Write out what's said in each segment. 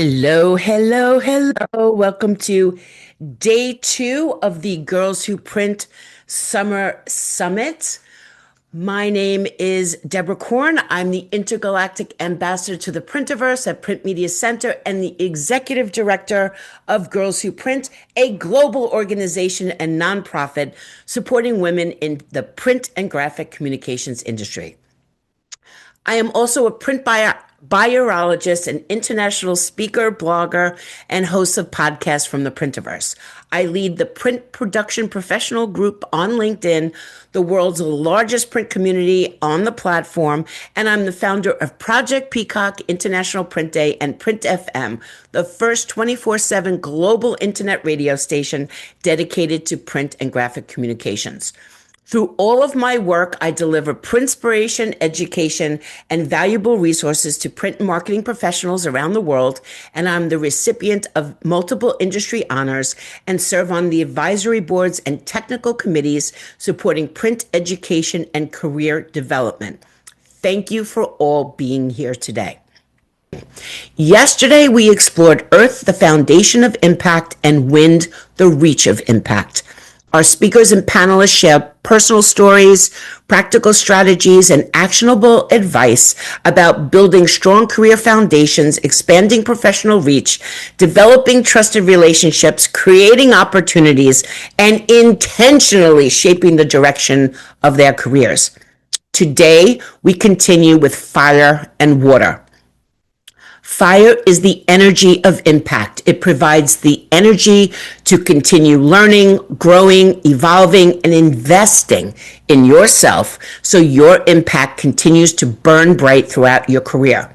Hello, hello, hello. Welcome to day 2 of the Girls Who Print Summer Summit. My name is Deborah Korn. I'm the Intergalactic Ambassador to the Printiverse at Print Media Center and the Executive Director of Girls Who Print, a global organization and nonprofit supporting women in the print and graphic communications industry. I am also a print biologist, an international speaker, blogger, and host of podcasts from the Printiverse. I lead the print production professional group on LinkedIn, the world's largest print community on the platform, and I'm the founder of Project Peacock International Print Day and Print FM, the first 24/7 global internet radio station dedicated to print and graphic communications. Through all of my work, I deliver printspiration, education, and valuable resources to print and marketing professionals around the world, and I'm the recipient of multiple industry honors and serve on the advisory boards and technical committees supporting print education and career development. Thank you for all being here today. Yesterday, we explored Earth, the foundation of impact, and Wind, the reach of impact. Our speakers and panelists share personal stories, practical strategies, and actionable advice about building strong career foundations, expanding professional reach, developing trusted relationships, creating opportunities, and intentionally shaping the direction of their careers. Today, we continue with fire and water. Fire is the energy of impact. It provides the energy to continue learning, growing, evolving, and investing in yourself so your impact continues to burn bright throughout your career.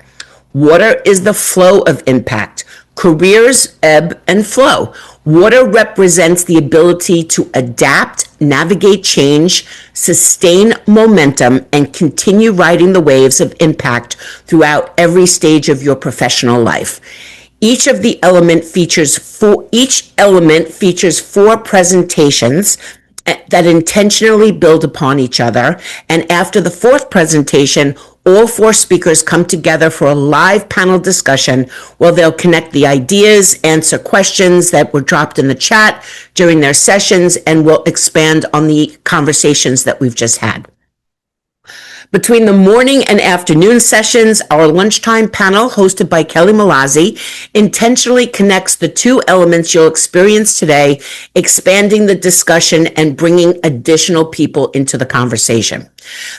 Water is the flow of impact. Careers ebb and flow. Water represents the ability to adapt, navigate change, sustain momentum, and continue riding the waves of impact throughout every stage of your professional life. Each element features four presentations that intentionally build upon each other. And after the fourth presentation, all 4 speakers come together for a live panel discussion where they'll connect the ideas, answer questions that were dropped in the chat during their sessions, and will expand on the conversations that we've just had. Between the morning and afternoon sessions, our lunchtime panel, hosted by Kelly Malazzi, intentionally connects the 2 elements you'll experience today, expanding the discussion and bringing additional people into the conversation.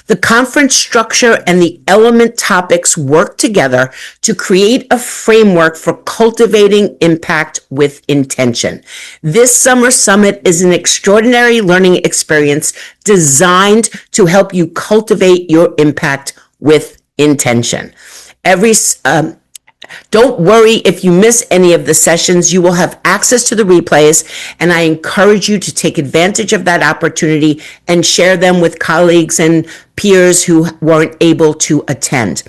The conference structure and the element topics work together to create a framework for cultivating impact with intention. This summer summit is an extraordinary learning experience designed to help you cultivate your impact with intention. Don't worry if you miss any of the sessions. You will have access to the replays, and I encourage you to take advantage of that opportunity and share them with colleagues and peers who weren't able to attend.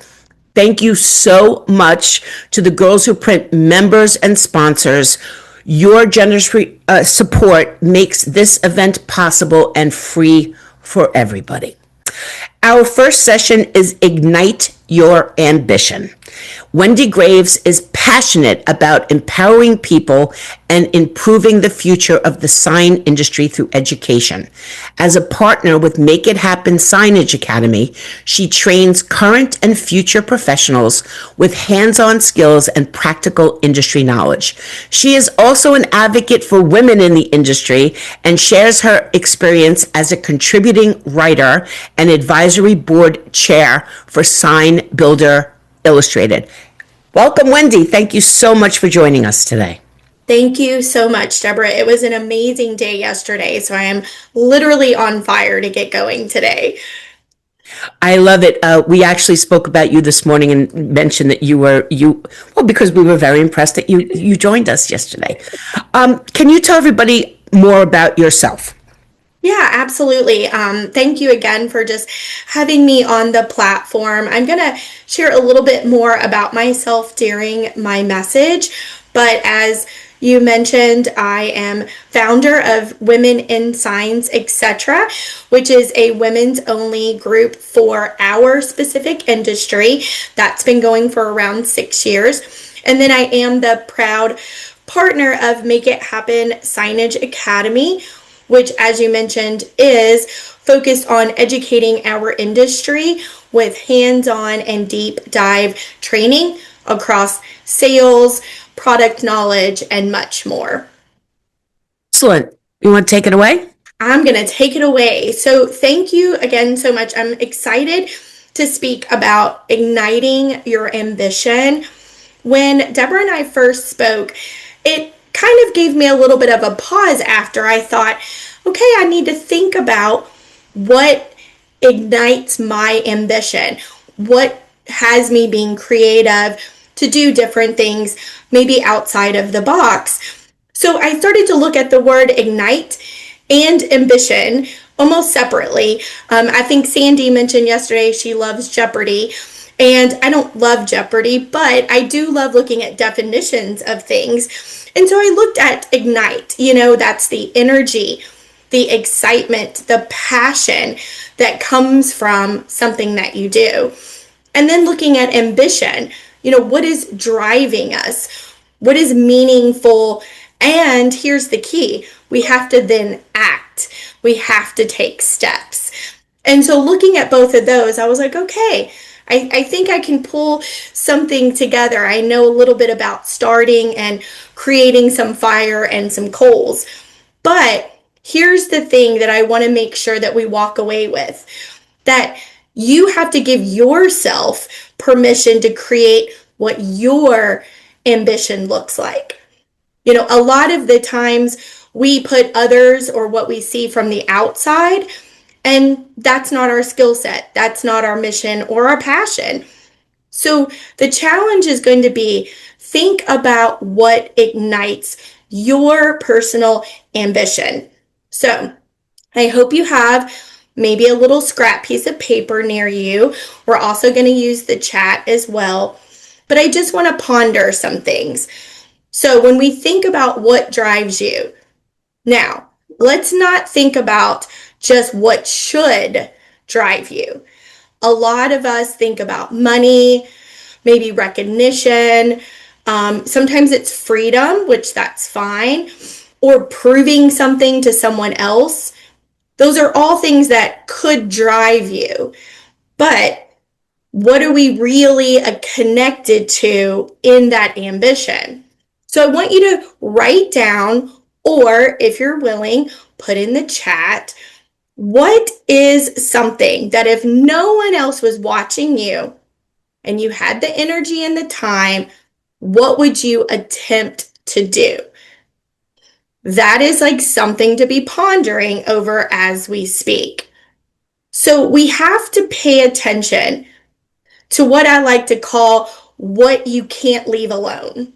Thank you so much to the Girls Who Print members and sponsors. Your generous support makes this event possible and free for everybody. Our first session is Ignite Your Ambition. Wendy Graves is passionate about empowering people and improving the future of the sign industry through education. As a partner with Make It Happen Signage Academy, she trains current and future professionals with hands-on skills and practical industry knowledge. She is also an advocate for women in the industry and shares her experience as a contributing writer and advisory board chair for Sign Builder Illustrated. Welcome, Wendy. Thank you so much for joining us today. Thank you so much, Deborah. It was an amazing day yesterday, so I am literally on fire to get going today. I love it. We actually spoke about you this morning and mentioned that because we were very impressed that you joined us yesterday. Can you tell everybody more about yourself? Yeah, absolutely. Thank you again for just having me on the platform. I'm going to share a little bit more about myself during my message, but as you mentioned, I am founder of Women in Signs, etc., which is a women's only group for our specific industry that's been going for around 6 years. And then I am the proud partner of Make It Happen Signage Academy, which, as you mentioned, is focused on educating our industry with hands on and deep dive training across sales, product knowledge, and much more. Excellent. You want to take it away? I'm going to take it away. So, thank you again so much. I'm excited to speak about igniting your ambition. When Deborah and I first spoke, it kind of gave me a little bit of a pause after I thought, okay, I need to think about what ignites my ambition, what has me being creative to do different things, maybe outside of the box. So I started to look at the word ignite and ambition almost separately. I think Sandy mentioned yesterday she loves Jeopardy. And I don't love Jeopardy, but I do love looking at definitions of things. And so I looked at ignite. That's the energy, the excitement, the passion that comes from something that you do. And then looking at ambition, what is driving us? What is meaningful? And here's the key, we have to then act, we have to take steps. And so looking at both of those, I was like, okay, I think I can pull something together. I know a little bit about starting and creating some fire and some coals. But here's the thing that I want to make sure that we walk away with, that you have to give yourself permission to create what your ambition looks like. A lot of the times we put others or what we see from the outside, and that's not our skill set. That's not our mission or our passion. So the challenge is going to be think about what ignites your personal ambition. So I hope you have maybe a little scrap piece of paper near you. We're also going to use the chat as well. But I just want to ponder some things. So when we think about what drives you, now let's not think about just what should drive you. A lot of us think about money, maybe recognition. Sometimes it's freedom, which that's fine, or proving something to someone else. Those are all things that could drive you. But what are we really connected to in that ambition? So I want you to write down, or if you're willing, put in the chat, what is something that if no one else was watching you and you had the energy and the time, what would you attempt to do? That is like something to be pondering over as we speak. So we have to pay attention to what I like to call what you can't leave alone.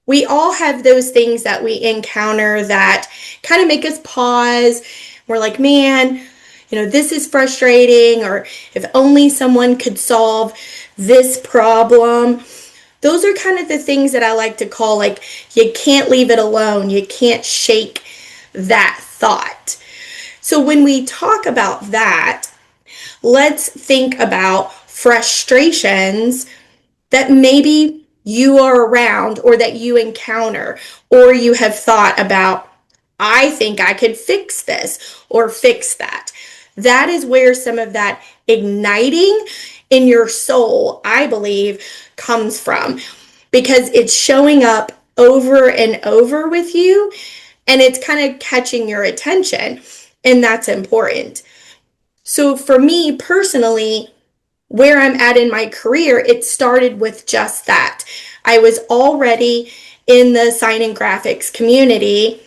We all have those things that we encounter that kind of make us pause. We're like, man, this is frustrating, or if only someone could solve this problem. Those are kind of the things that I like to call like, you can't leave it alone. You can't shake that thought. So when we talk about that, let's think about frustrations that maybe you are around or that you encounter, or you have thought about, I think I could fix this or fix that. That is where some of that igniting in your soul, I believe, comes from, because it's showing up over and over with you, and it's kind of catching your attention, and that's important. So for me personally, where I'm at in my career, it started with just that. I was already in the sign and graphics community,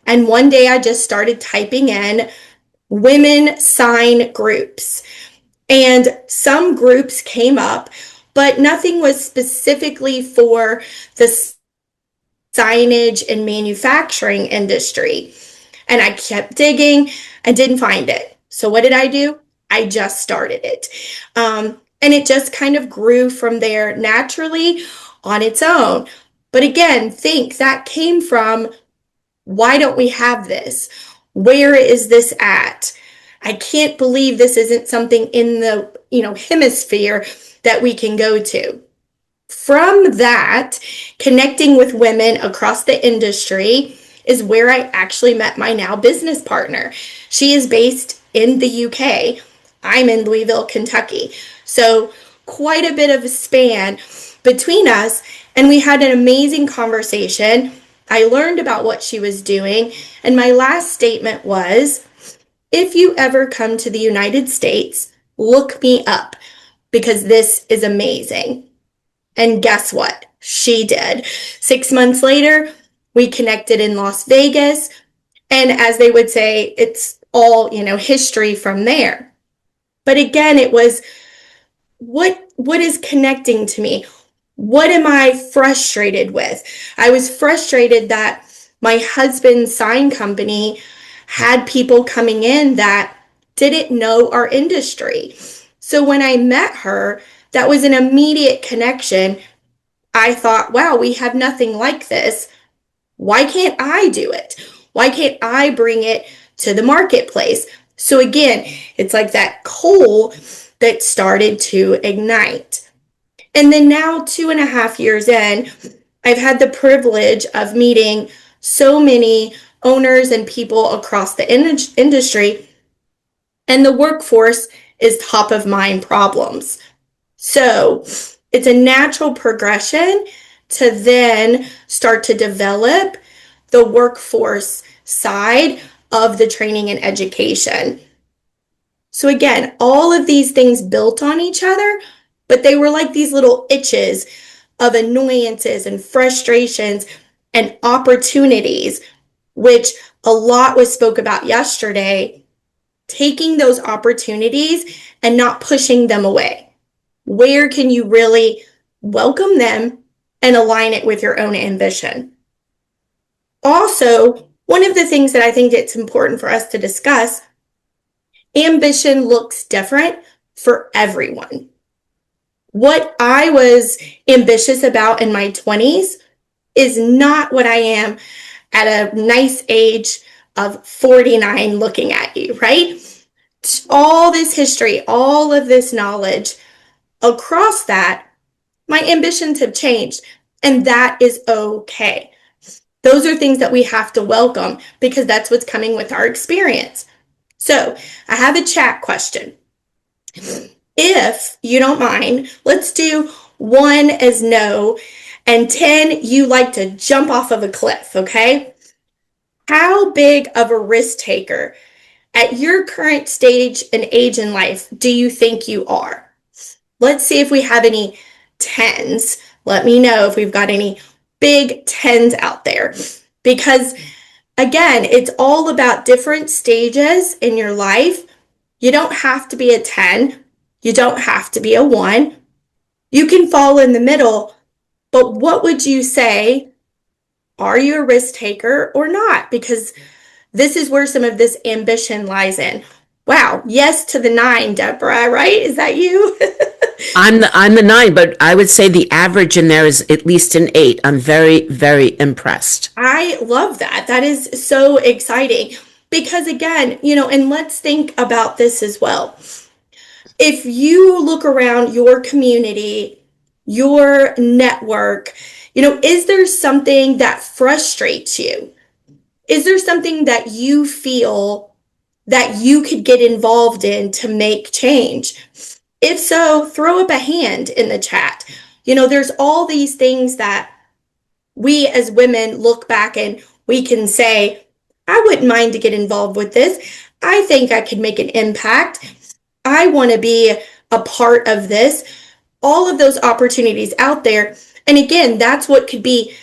and one day I just started typing in women sign groups. And some groups came up, but nothing was specifically for the signage and manufacturing industry. And I kept digging and didn't find it. So what did I do? I just started it. And it just kind of grew from there naturally on its own. But again, think that came from, why don't we have this? Where is this at? I can't believe this isn't something in the, hemisphere that we can go to. From that, connecting with women across the industry is where I actually met my now business partner. She is based in the UK. I'm in Louisville, Kentucky. So, quite a bit of a span between us. And we had an amazing conversation. I learned about what she was doing. And my last statement was, if you ever come to the United States, look me up because this is amazing. And guess what? She did. 6 months later, we connected in Las Vegas. And as they would say, it's all, history from there. But again, it was what is connecting to me? What am I frustrated with? I was frustrated that my husband's sign company had people coming in that didn't know our industry. So when I met her, that was an immediate connection. I thought, wow, we have nothing like this. Why can't I do it? Why can't I bring it to the marketplace? So again, it's like that coal that started to ignite. And then now, 2.5 years in, I've had the privilege of meeting so many owners and people across the industry, and the workforce is top of mind problems. So it's a natural progression to then start to develop the workforce side of the training and education. So again, all of these things built on each other, but they were like these little itches of annoyances and frustrations and opportunities, which a lot was spoke about yesterday, taking those opportunities and not pushing them away. Where can you really welcome them and align it with your own ambition? Also, one of the things that I think it's important for us to discuss, ambition looks different for everyone. What I was ambitious about in my 20s is not what I am at a nice age of 49 looking at you, right? All this history, all of this knowledge, across that, my ambitions have changed, and that is okay. Those are things that we have to welcome because that's what's coming with our experience. So, I have a chat question. If you don't mind, let's do 1 as no and 10 you like to jump off of a cliff, okay? How big of a risk taker at your current stage and age in life do you think you are? Let's see if we have any 10s. Let me know if we've got any big 10s out there. Because again, it's all about different stages in your life. You don't have to be a 10. You don't have to be a 1. You can fall in the middle. But what would you say? Are you a risk taker or not? Because this is where some of this ambition lies in. Wow. Yes to the 9, Deborah, right? Is that you? I'm the 9, but I would say the average in there is at least an 8. I'm very, very impressed. I love that. That is so exciting because again, and let's think about this as well. If you look around your community, your network, is there something that frustrates you? Is there something that you feel that you could get involved in to make change? If so, throw up a hand in the chat. There's all these things that we as women look back and we can say, I wouldn't mind to get involved with this. I think I could make an impact. I want to be a part of this. All of those opportunities out there. And again, that's what could be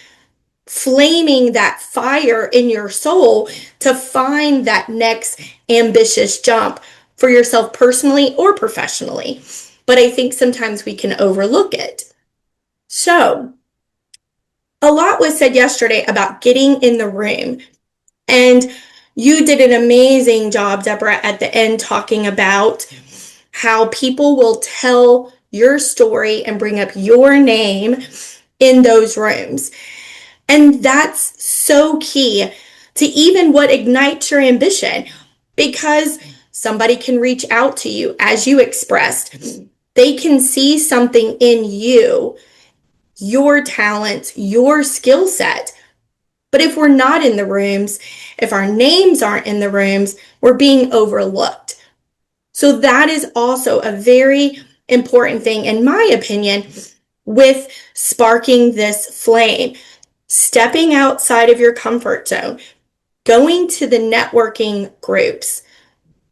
flaming that fire in your soul to find that next ambitious jump for yourself personally or professionally. But I think sometimes we can overlook it. So, a lot was said yesterday about getting in the room. And you did an amazing job, Deborah, at the end talking about how people will tell your story and bring up your name in those rooms. And that's so key to even what ignites your ambition, because somebody can reach out to you as you expressed. They can see something in you your talents, your skill set. But if we're not in the rooms, if our names aren't in the rooms, we're being overlooked. So that is also a very important thing, in my opinion, with sparking this flame. Stepping outside of your comfort zone, going to the networking groups,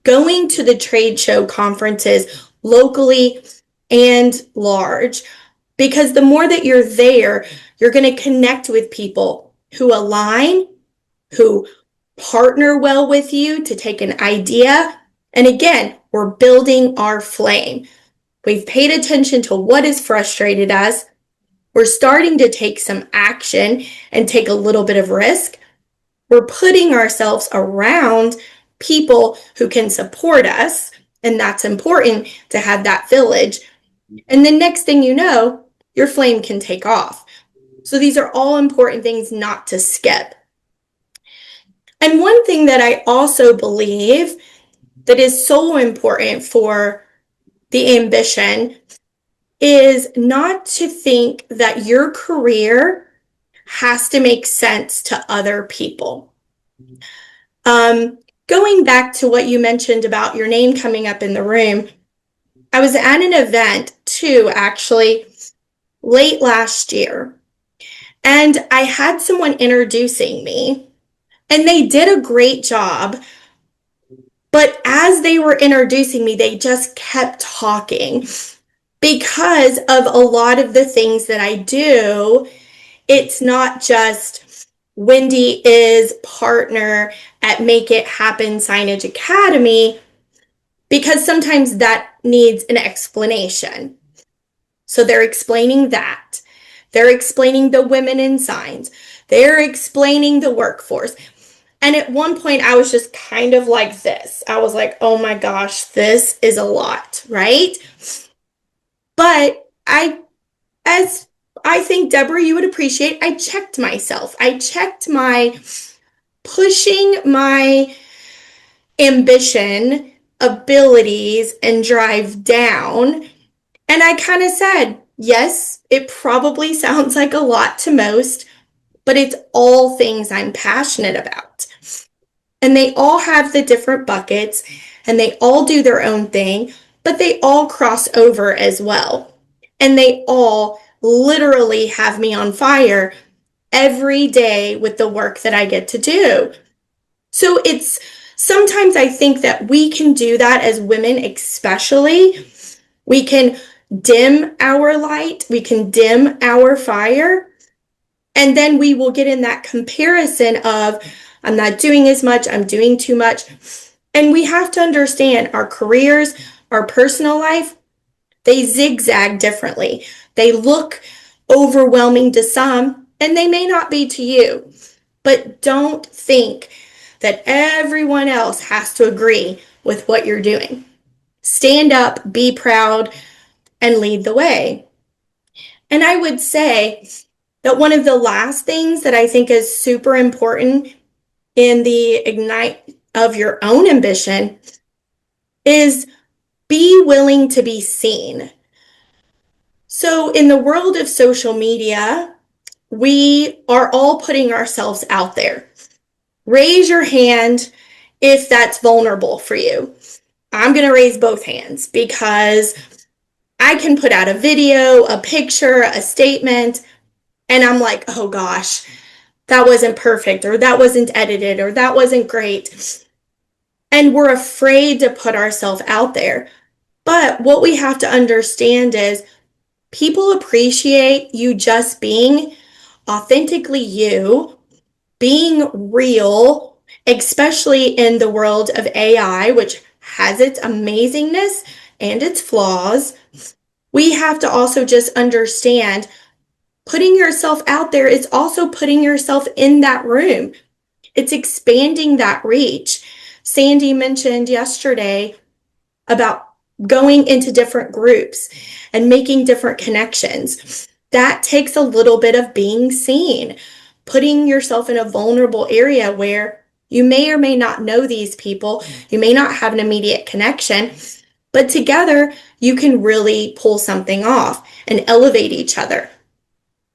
going to the trade show conferences locally and large. Because the more that you're there, you're going to connect with people who align, who partner well with you to take an idea. And again, we're building our flame. We've paid attention to what has frustrated us. We're starting to take some action and take a little bit of risk. We're putting ourselves around people who can support us. And that's important to have that village. And the next thing you know, your flame can take off. So these are all important things not to skip. And one thing that I also believe that is so important for the ambition is not to think that your career has to make sense to other people. Going back to what you mentioned about your name coming up in the room, I was at an event too, actually, late last year, and I had someone introducing me, and they did a great job. But as they were introducing me, they just kept talking because of a lot of the things that I do. It's not just Wendy is partner at Make It Happen Signage Academy, because sometimes that needs an explanation. So they're explaining that. They're explaining the women in signs. They're explaining the workforce. And at one point, I was just kind of like this. I was like, oh my gosh, this is a lot, right? But as I think, Deborah, you would appreciate, I checked myself. I checked my pushing my ambition, abilities, and drive down. And I kind of said, yes, it probably sounds like a lot to most, but it's all things I'm passionate about. And they all have the different buckets and they all do their own thing, but they all cross over as well. And they all literally have me on fire every day with the work that I get to do. So it's sometimes I think that we can do that as women, especially. We can dim our light, we can dim our fire, and then we will get in that comparison of, I'm not doing as much, I'm doing too much. And we have to understand our careers, our personal life, they zigzag differently. They look overwhelming to some, and they may not be to you. But don't think that everyone else has to agree with what you're doing. Stand up, be proud, and lead the way. And I would say that one of the last things that I think is super important in the ignite of your own ambition is be willing to be seen. So in the world of social media, we are all putting ourselves out there. Raise your hand if that's vulnerable for you. I'm going to raise both hands because I can put out a video, a picture, a statement, and I'm like, oh gosh, that wasn't perfect, or that wasn't edited, or that wasn't great. And we're afraid to put ourselves out there. But what we have to understand is people appreciate you just being authentically you, being real, especially in the world of AI, which has its amazingness and its flaws. We have to also just understand putting yourself out there is also putting yourself in that room. It's expanding that reach. Sandy mentioned yesterday about going into different groups and making different connections. That takes a little bit of being seen, putting yourself in a vulnerable area where you may or may not know these people, you may not have an immediate connection, but together you can really pull something off and elevate each other.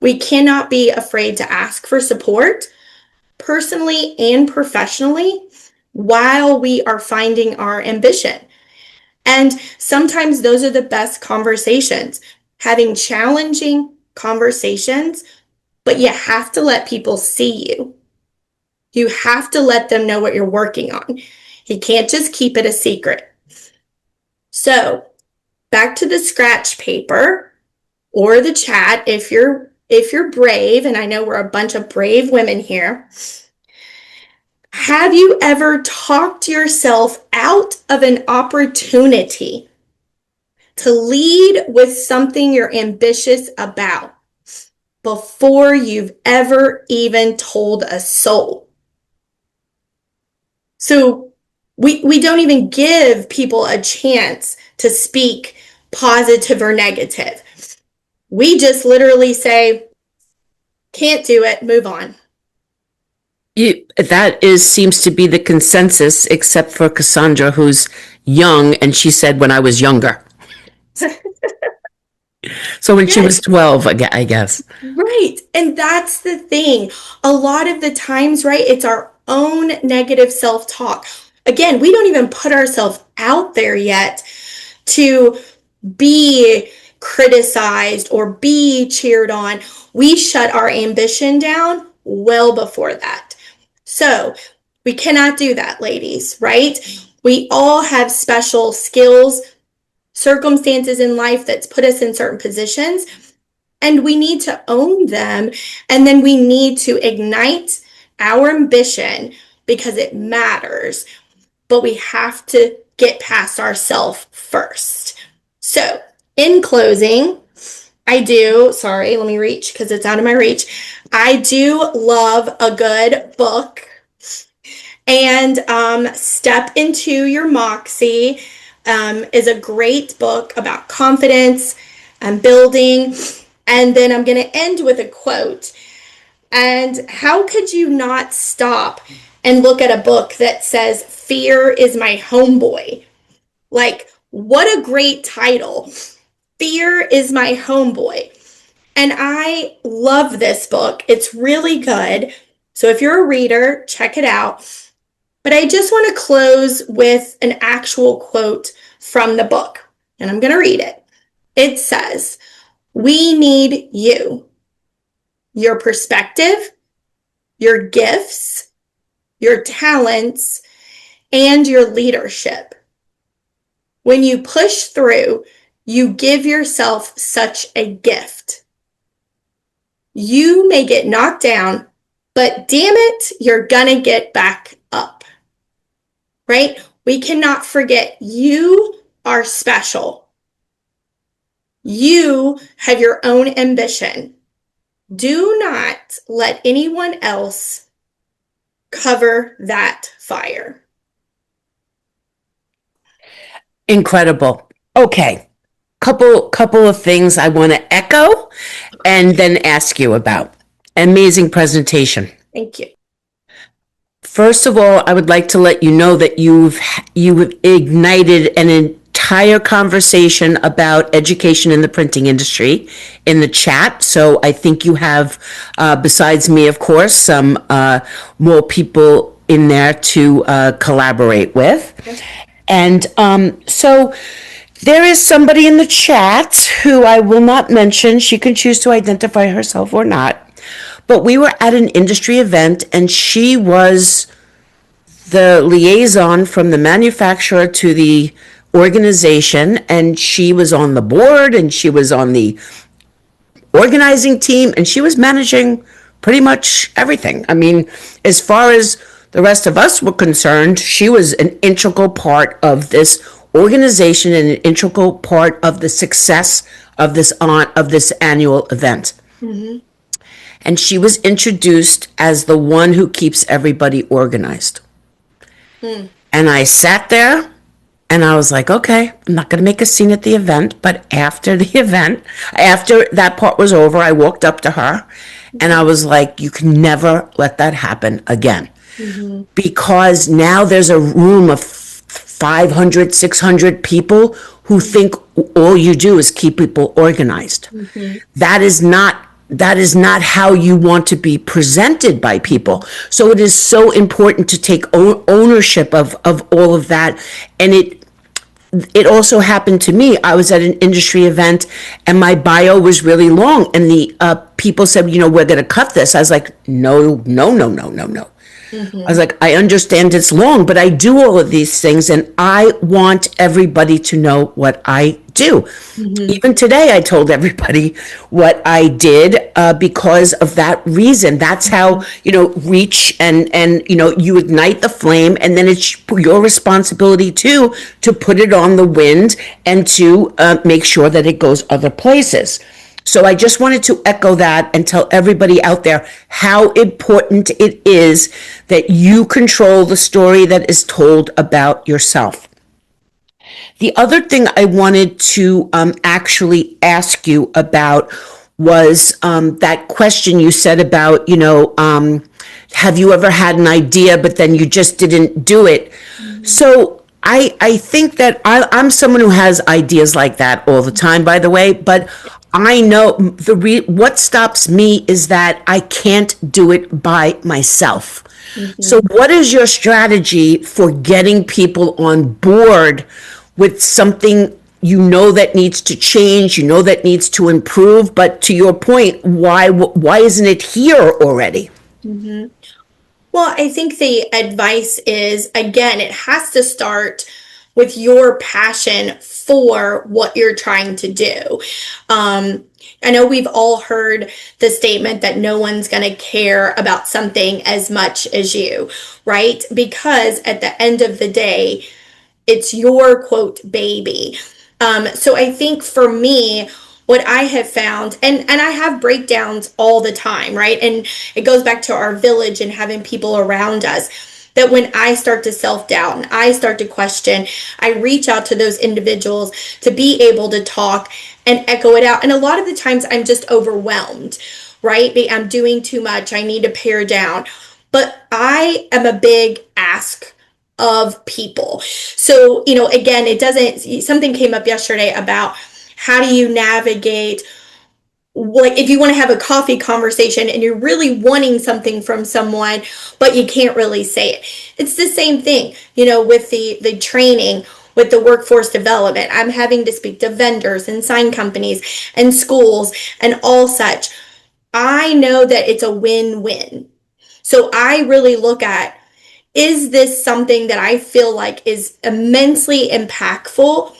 We cannot be afraid to ask for support, personally and professionally, while we are finding our ambition. And sometimes those are the best conversations, having challenging conversations, but you have to let people see you. You have to let them know what you're working on. You can't just keep it a secret. So, back to the scratch paper or the chat if you're brave, and I know we're a bunch of brave women here. Have you ever talked yourself out of an opportunity to lead with something you're ambitious about before you've ever even told a soul? So we don't even give people a chance to speak positive or negative. We just literally say, can't do it, move on. That seems to be the consensus, except for Cassandra, who's young, and she said when I was younger. So when she was 12, I guess. Right. And that's the thing. A lot of the times, right, it's our own negative self-talk. Again, we don't even put ourselves out there yet to be criticized or be cheered on. We shut our ambition down well before that. So we cannot do that, ladies, right? We all have special skills, circumstances in life that's put us in certain positions, and we need to own them. And then we need to ignite our ambition because it matters. But we have to get past ourselves first. So, in closing, let me reach because it's out of my reach. I do love a good book. And Step Into Your Moxie is a great book about confidence and building. And then I'm going to end with a quote. And how could you not stop and look at a book that says, "Fear is my homeboy"? Like, what a great title. Fear is my homeboy. And I love this book. It's really good. So if you're a reader, check it out. But I just want to close with an actual quote from the book. And I'm going to read it. It says, "We need you, your perspective, your gifts, your talents, and your leadership. When you push through, you give yourself such a gift. You may get knocked down, but damn it, you're gonna get back up." Right? We cannot forget you are special. You have your own ambition. Do not let anyone else cover that fire. Incredible. Okay. Couple of things I want to echo and then ask you about. Amazing presentation. Thank you. First of all, I would like to let you know that you've ignited an entire conversation about education in the printing industry in the chat. So I think you have, besides me, of course, some more people in there to collaborate with. And so there is somebody in the chat who I will not mention. She can choose to identify herself or not. But we were at an industry event, and she was the liaison from the manufacturer to the organization, and she was on the board, and she was on the organizing team, and she was managing pretty much everything. I mean, as far as the rest of us were concerned, she was an integral part of this organization and an integral part of the success of this annual event. Mm-hmm. And she was introduced as the one who keeps everybody organized. And I sat there and I was like, okay, I'm not going to make a scene at the event. But after the event, after that part was over, I walked up to her and I was like, you can never let that happen again. Mm-hmm. Because now there's a room of 500, 600 people who think all you do is keep people organized. Mm-hmm. That is not that is not how you want to be presented by people. So it is so important to take ownership of all of that. And it also happened to me. I was at an industry event and my bio was really long. And the people said, we're going to cut this. I was like, no, no, no, no, no, no. I was Mm-hmm. like, I understand it's long, but I do all of these things and I want everybody to know what I do. Mm-hmm. Even today, I told everybody what I did because of that reason. That's how, reach and, you ignite the flame, and then it's your responsibility too to put it on the wind and to make sure that it goes other places. So I just wanted to echo that and tell everybody out there how important it is that you control the story that is told about yourself. The other thing I wanted to actually ask you about was that question you said about, have you ever had an idea, but then you just didn't do it? So I think that I'm someone who has ideas like that all the time, by the way, but I know what stops me is that I can't do it by myself. So, Mm-hmm. what is your strategy for getting people on board with something that needs to change, that needs to improve? But to your point, why isn't it here already? Mm-hmm. Well, I think the advice is again, it has to start with your passion for what you're trying to do. Um, I know we've all heard the statement that no one's going to care about something as much as you, right? Because at the end of the day, it's your quote baby. So I think for me, what I have found, and I have breakdowns all the time, right? And it goes back to our village and having people around us. That when I start to self doubt and I start to question, I reach out to those individuals to be able to talk and echo it out. And a lot of the times I'm just overwhelmed, right? I'm doing too much. I need to pare down. But I am a big ask of people. So, again, it doesn't, something came up yesterday about how do you navigate, like, if you want to have a coffee conversation and you're really wanting something from someone, but you can't really say it. It's the same thing, with the training, with the workforce development. I'm having to speak to vendors and sign companies and schools and all such. I know that it's a win-win. So I really look at, is this something that I feel like is immensely impactful?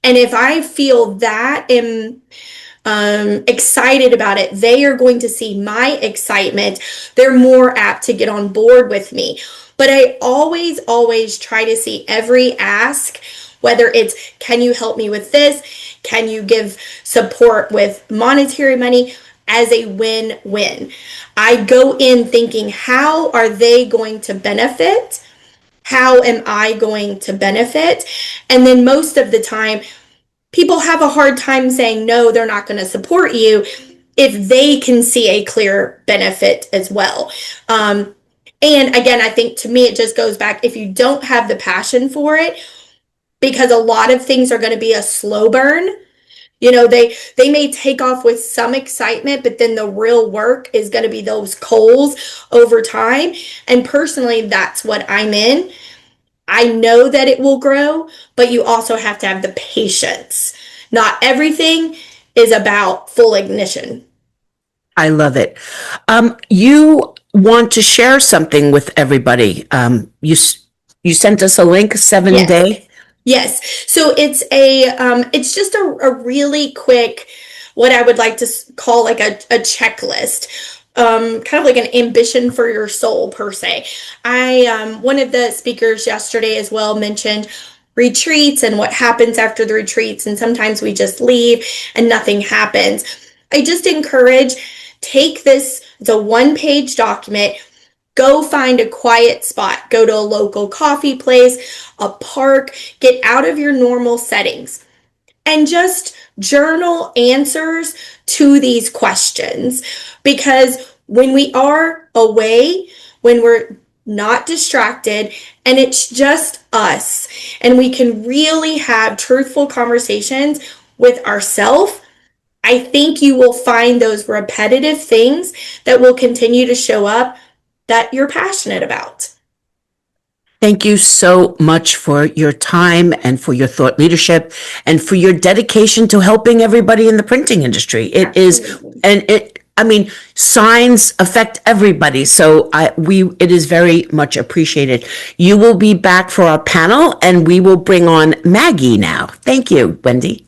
And if I feel that am excited about it, they are going to see my excitement. They're more apt to get on board with me. But I always, always try to see every ask, whether it's, can you help me with this? Can you give support with monetary money? As a win-win. I go in thinking, how are they going to benefit? How am I going to benefit? And then most of the time, people have a hard time saying no, they're not going to support you if they can see a clear benefit as well. And again, I think to me, it just goes back, if you don't have the passion for it, because a lot of things are going to be a slow burn. They may take off with some excitement, but then the real work is going to be those coals over time. And personally, that's what I'm in. I know that it will grow, but you also have to have the patience. Not everything is about full ignition. I love it. You want to share something with everybody. You sent us a link, seven Yes. day. Yes. So it's just a really quick, what I would like to call like a checklist. Kind of like an ambition for your soul per se. One of the speakers yesterday as well mentioned retreats and what happens after the retreats, and sometimes we just leave and nothing happens. I just encourage, take this, it's a one-page document. Go find a quiet spot. Go to a local coffee place, a park, get out of your normal settings and just journal answers to these questions. Because when we are away, when we're not distracted, and it's just us, and we can really have truthful conversations with ourselves, I think you will find those repetitive things that will continue to show up that you're passionate about. Thank you so much for your time and for your thought leadership and for your dedication to helping everybody in the printing industry. It is, Absolutely. and I mean, signs affect everybody. So it is very much appreciated. You will be back for our panel and we will bring on Maggie now. Thank you, Wendy.